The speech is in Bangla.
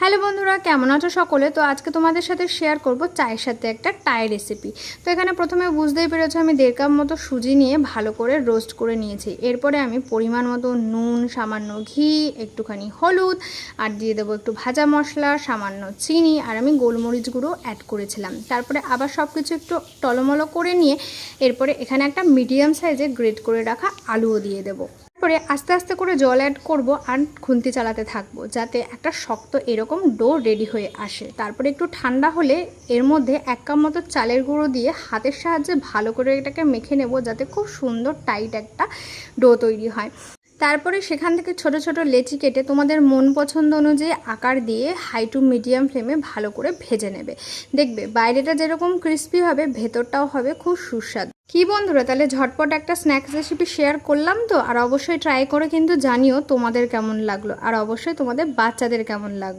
হ্যালো বন্ধুরা, কেমন আছো সকলে? তো আজকে তোমাদের সাথে শেয়ার করব চায়ের সাথে একটা টাই রেসিপি। তো এখানে প্রথমে বুঝতেই পেরেছো আমি 1.5 কাপ মতো সুজি নিয়ে ভালো করে রোস্ট করে নিয়েছি। এরপরে আমি পরিমাণ মতো নুন, সামান্য ঘি, একটুখানি হলুদ আর দিয়ে দেবো একটু ভাজা মশলা, সামান্য চিনি আর আমি গোলমরিচ গুঁড়ো অ্যাড করেছিলাম। তারপরে আবার সব কিছু একটু টলমলো করে নিয়ে এরপরে এখানে একটা মিডিয়াম সাইজে গ্রেট করে রাখা আলুও দিয়ে দেবো। তারপরে আস্তে আস্তে করে জল অ্যাড করব আর খুন্তি চালাতে থাকবো যাতে একটা শক্ত এরকম ডো রেডি হয়ে আসে। তারপরে একটু ঠান্ডা হলে এর মধ্যে 1 কাপ মতো চালের গুঁড়ো দিয়ে হাতের সাহায্যে ভালো করে এটাকে মেখে নেব যাতে খুব সুন্দর টাইট একটা ডো তৈরি হয়। তারপরে সেখান থেকে ছোট ছোট লেচি কেটে তোমাদের মন পছন্দ অনুযায়ী আকার দিয়ে হাই টু মিডিয়াম ফ্লেমে ভালো করে ভেজে নেবে। দেখবে বাইরেটা যেরকম ক্রিস্পি হবে ভেতরটাও হবে খুব সুস্বাদু। কি বন্ধুরা, তাহলে ঝটপট একটা স্ন্যাক্স রেসিপি শেয়ার করলাম তো, আর অবশ্যই ট্রাই করে কিন্তু জানিও তোমাদের কেমন লাগলো, আর অবশ্যই তোমাদের বাচ্চাদের কেমন লাগলো।